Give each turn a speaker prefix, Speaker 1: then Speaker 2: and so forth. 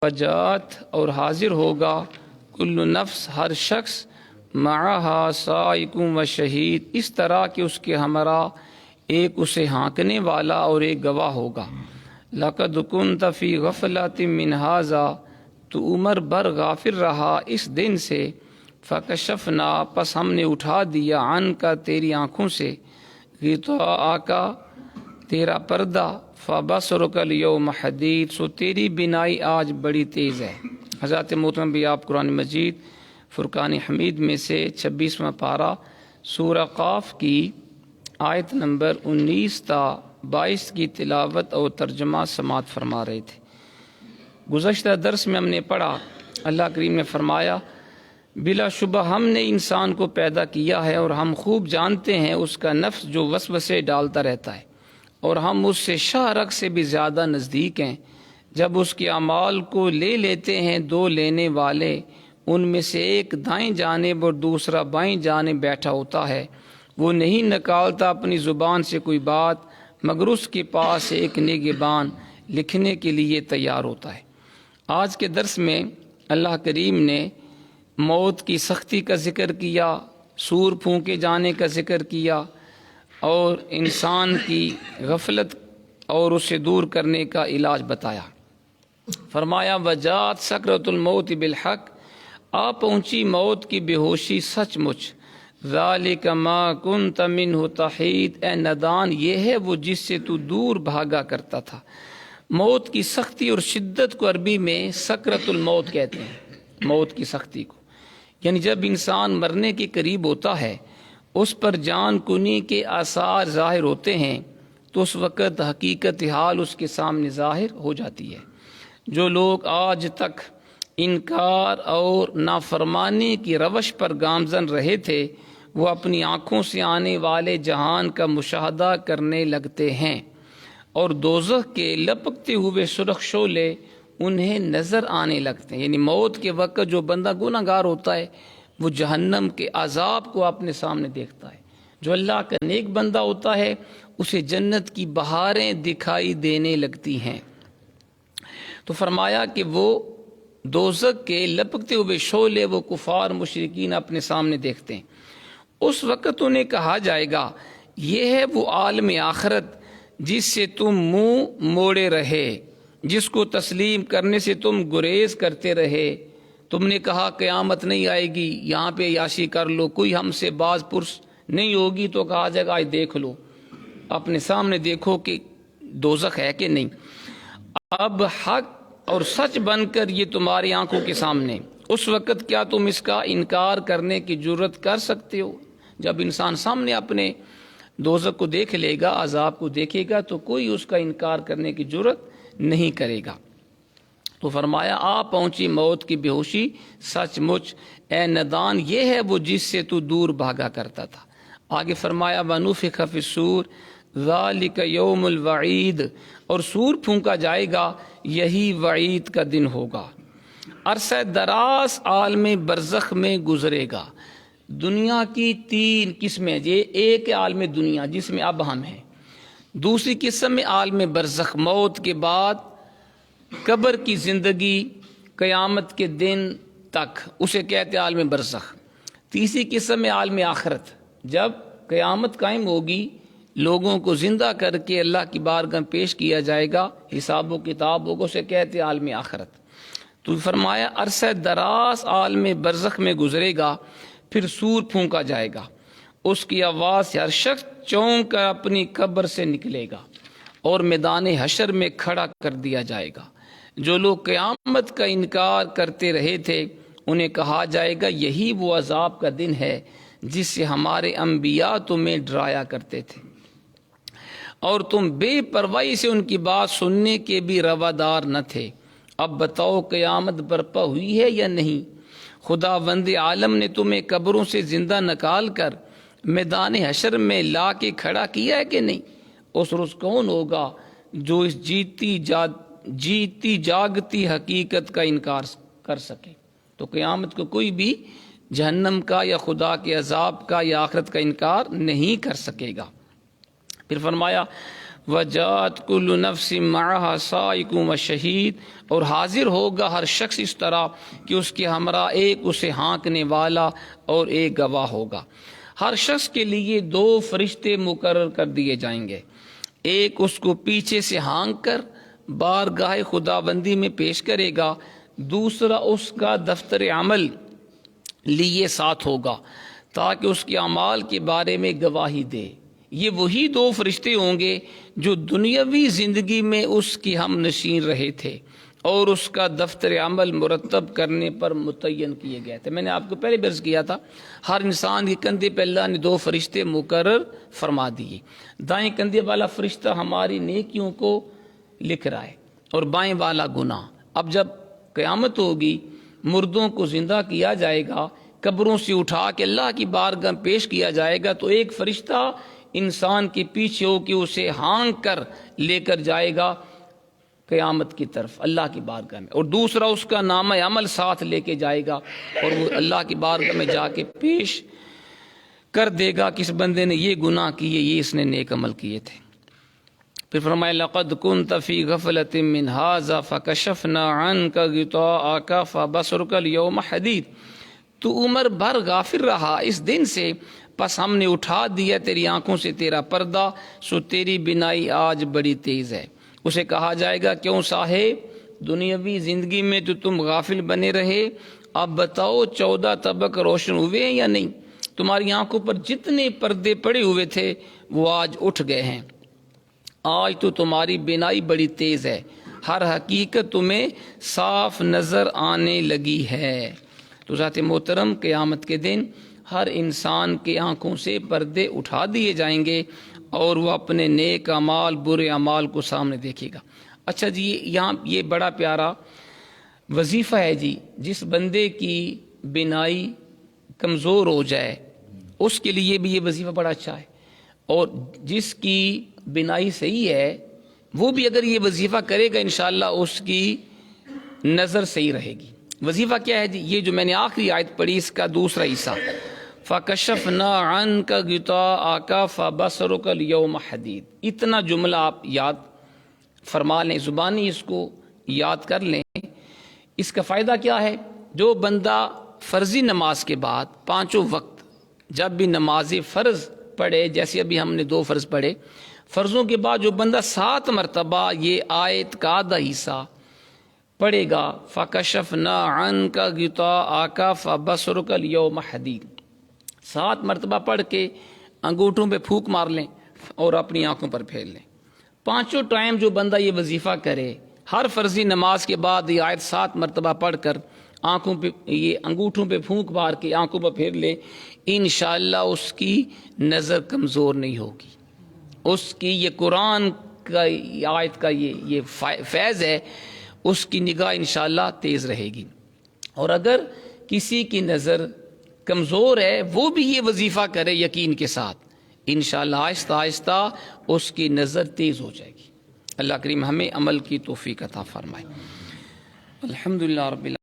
Speaker 1: وجات اور حاضر ہوگا کل نفس ہر شخص معہا سائقٌ و شہید اس طرح کہ اس کے ہمراہ ایک اسے ہانکنے والا اور ایک گواہ ہوگا۔ لقد کنت فی غفلۃ من ھذا تو عمر بر غافل رہا اس دن سے، فکشفنا پس ہم نے اٹھا دیا عنک تیری آنکھوں سے، غطاءک تیرا پردہ، فبصرک الیوم حدید سو تیری بینائی آج بڑی تیز ہے۔ حضرت محترم بھی آپ قرآن مجید فرقان حمید میں سے 26واں پارہ سورہ قاف کی آیت نمبر 19 تا 22 کی تلاوت اور ترجمہ سماعت فرما رہے تھے۔ گزشتہ درس میں ہم نے پڑھا، اللہ کریم نے فرمایا بلا شبہ ہم نے انسان کو پیدا کیا ہے اور ہم خوب جانتے ہیں اس کا نفس جو وسوسے ڈالتا رہتا ہے، اور ہم اس سے شاہ رگ سے بھی زیادہ نزدیک ہیں۔ جب اس کے اعمال کو لے لیتے ہیں دو لینے والے، ان میں سے ایک دائیں جانب اور دوسرا بائیں جانب بیٹھا ہوتا ہے، وہ نہیں نکالتا اپنی زبان سے کوئی بات مگر اس کے پاس ایک نگہبان لکھنے کے لیے تیار ہوتا ہے۔ آج کے درس میں اللہ کریم نے موت کی سختی کا ذکر کیا، سور پھونکے جانے کا ذکر کیا، اور انسان کی غفلت اور اسے دور کرنے کا علاج بتایا۔ فرمایا وجات سکرۃ الموت بالحق، آ پہنچی موت کی بے ہوشی سچ مچ، ذالک ما کنت منہ تحید، اے ندان یہ ہے وہ جس سے تو دور بھاگا کرتا تھا۔ موت کی سختی اور شدت کو عربی میں سکرۃ الموت کہتے ہیں، موت کی سختی کو، یعنی جب انسان مرنے کے قریب ہوتا ہے، اس پر جان کنی کے آثار ظاہر ہوتے ہیں، تو اس وقت حقیقت حال اس کے سامنے ظاہر ہو جاتی ہے۔ جو لوگ آج تک انکار اور نافرمانی کی روش پر گامزن رہے تھے، وہ اپنی آنکھوں سے آنے والے جہان کا مشاہدہ کرنے لگتے ہیں، اور دوزخ کے لپکتے ہوئے سرخ شعلے انہیں نظر آنے لگتے ہیں۔ یعنی موت کے وقت جو بندہ گناہ گار ہوتا ہے وہ جہنم کے عذاب کو اپنے سامنے دیکھتا ہے۔ جو اللہ کا نیک بندہ ہوتا ہے اسے جنت کی بہاریں دکھائی دینے لگتی ہیں۔ تو فرمایا کہ وہ دوزخ کے لپکتے ہوئے شعلے وہ کفار مشرکین اپنے سامنے دیکھتے ہیں۔ اس وقت انہیں کہا جائے گا یہ ہے وہ عالم آخرت جس سے تم منہ موڑے رہے، جس کو تسلیم کرنے سے تم گریز کرتے رہے۔ تم نے کہا قیامت نہیں آئے گی، یہاں پہ عیاشی کر لو، کوئی ہم سے باز پرس نہیں ہوگی، تو کہا جائے گا آج دیکھ لو، اپنے سامنے دیکھو کہ دوزخ ہے کہ نہیں۔ اب حق اور سچ بن کر یہ تمہاری آنکھوں کے سامنے، اس وقت کیا تم اس کا انکار کرنے کی جرت کر سکتے ہو؟ جب انسان سامنے اپنے دوزخ کو دیکھ لے گا، عذاب کو دیکھے گا، تو کوئی اس کا انکار کرنے کی جرت نہیں کرے گا۔ تو فرمایا آ پہنچی موت کی بے ہوشی سچ مچ، اے ندان یہ ہے وہ جس سے تو دور بھاگا کرتا تھا۔ آگے فرمایا وَنُفِخَ فِي الصُّورِ ذَلِكَ يَوْمُ الْوَعِيدِ، اور سور پھونکا جائے گا، یہی وعید کا دن ہوگا۔ عرصہ دراز عالم برزخ میں گزرے گا۔ دنیا کی تین قسمیں، یہ ایک عالم دنیا جس میں اب ہم ہیں، دوسری قسم میں عالم برزخ موت کے بعد قبر کی زندگی قیامت کے دن تک، اسے کہتے ہیں عالم برزخ۔ تیسری قسم میں عالم آخرت، جب قیامت قائم ہوگی، لوگوں کو زندہ کر کے اللہ کی بارگاہ میں پیش کیا جائے گا، حساب و کتاب ہوگا، اسے کہتے ہیں عالم آخرت۔ تو فرمایا عرصہ دراز عالم برزخ میں گزرے گا، پھر سور پھونکا جائے گا، اس کی آواز سے ہر شخص چونک کر اپنی قبر سے نکلے گا اور میدان حشر میں کھڑا کر دیا جائے گا۔ جو لوگ قیامت کا انکار کرتے رہے تھے انہیں کہا جائے گا یہی وہ عذاب کا دن ہے جس سے ہمارے انبیاء تمہیں ڈرایا کرتے تھے، اور تم بے پرواہی سے ان کی بات سننے کے بھی روادار نہ تھے۔ اب بتاؤ قیامت برپا ہوئی ہے یا نہیں؟ خدا وند عالم نے تمہیں قبروں سے زندہ نکال کر میدان حشر میں لا کے کھڑا کیا ہے کہ نہیں؟ اس روز کون ہوگا جو اس جیتی جاگتی حقیقت کا انکار کر سکے؟ تو قیامت کو کوئی بھی جہنم کا یا خدا کے عذاب کا یا آخرت کا انکار نہیں کر سکے گا۔ پھر فرمایا وجات کل نفس معها سائق و شہید، اور حاضر ہوگا ہر شخص اس طرح کہ اس کے ہمراہ ایک اسے ہانکنے والا اور ایک گواہ ہوگا۔ ہر شخص کے لیے دو فرشتے مقرر کر دیے جائیں گے، ایک اس کو پیچھے سے ہانک کر بارگاہ خدا بندی میں پیش کرے گا، دوسرا اس کا دفتر عمل لیے ساتھ ہوگا تاکہ اس کے اعمال کے بارے میں گواہی دے۔ یہ وہی دو فرشتے ہوں گے جو دنیاوی زندگی میں اس کی ہم نشین رہے تھے اور اس کا دفتر عمل مرتب کرنے پر متعین کیے گئے تھے۔ میں نے آپ کو پہلے بھی عرض کیا تھا، ہر انسان کے کندھے پہ اللہ نے دو فرشتے مقرر فرما دیے۔ دائیں کندھے والا فرشتہ ہماری نیکیوں کو لکھ رہا ہے اور بائیں والا گناہ۔ اب جب قیامت ہوگی، مردوں کو زندہ کیا جائے گا، قبروں سے اٹھا کے اللہ کی بارگاہ میں پیش کیا جائے گا، تو ایک فرشتہ انسان کے پیچھے ہو کے اسے ہانک کر لے کر جائے گا قیامت کی طرف اللہ کی بارگاہ میں، اور دوسرا اس کا نامہ عمل ساتھ لے کے جائے گا اور وہ اللہ کی بارگاہ میں جا کے پیش کر دے گا کہ اس بندے نے یہ گناہ کیے، یہ اس نے نیک عمل کیے تھے۔ پھر فرمایا لقد كنت في غفلة من هذا فكشفنا عنك غطاءك فبصرك اليوم حديد، تو عمر بھر غافل رہا اس دن سے، پس ہم نے اٹھا دیا تیری آنکھوں سے تیرا پردہ، سو تیری بینائی آج بڑی تیز ہے۔ اسے کہا جائے گا کیوں صاحب، دنیاوی زندگی میں تو تم غافل بنے رہے، اب بتاؤ 14 طبق روشن ہوئے ہیں یا نہیں؟ تمہاری آنکھوں پر جتنے پردے پڑے ہوئے تھے وہ آج اٹھ گئے ہیں، آج تو تمہاری بینائی بڑی تیز ہے، ہر حقیقت تمہیں صاف نظر آنے لگی ہے۔ تو ذات محترم، قیامت کے دن ہر انسان کے آنکھوں سے پردے اٹھا دیے جائیں گے اور وہ اپنے نیک اعمال برے اعمال کو سامنے دیکھے گا۔ اچھا جی، یہاں یہ بڑا پیارا وظیفہ ہے جی، جس بندے کی بینائی کمزور ہو جائے اس کے لیے بھی یہ وظیفہ بڑا اچھا ہے، اور جس کی بینائی صحیح ہے وہ بھی اگر یہ وظیفہ کرے گا انشاءاللہ اس کی نظر صحیح رہے گی۔ وظیفہ کیا ہے جی؟ یہ جو میں نے آخری آیت پڑھی اس کا دوسرا حصہ، فَكَشَفْنَا عَنْكَ غِطَاءَكَ فَبَصَرُكَ الْيَوْمَ حَدِيدٌ، اتنا جملہ آپ یاد فرما لیں، زبانی اس کو یاد کر لیں۔ اس کا فائدہ کیا ہے؟ جو بندہ فرضی نماز کے بعد پانچوں وقت جب بھی نماز فرض پڑھے، جیسے ابھی ہم نے 2 فرض پڑھے، فرضوں کے بعد جو بندہ 7 مرتبہ یہ آیت کا آدھا حصہ پڑھے گا، فَكَشَفْنَا عَنْكَ غِطَاءَكَ فَبَصَرُكَ الْيَوْمَ حَدِيدٌ، 7 مرتبہ پڑھ کے انگوٹھوں پہ پھونک مار لیں اور اپنی آنکھوں پر پھیر لیں۔ 5 ٹائم جو بندہ یہ وظیفہ کرے، ہر فرضی نماز کے بعد یہ آیت 7 مرتبہ پڑھ کر آنکھوں پہ یہ انگوٹھوں پہ پھونک مار کے آنکھوں پر پھیر لے، انشاءاللہ اس کی نظر کمزور نہیں ہوگی۔ اس کی یہ قرآن کا آیت کا یہ فیض ہے، اس کی نگاہ انشاءاللہ تیز رہے گی۔ اور اگر کسی کی نظر کمزور ہے وہ بھی یہ وظیفہ کرے یقین کے ساتھ، انشاءاللہ آہستہ آہستہ اس کی نظر تیز ہو جائے گی۔ اللہ کریم ہمیں عمل کی توفیق عطا فرمائے۔ الحمدللہ رب العالمین۔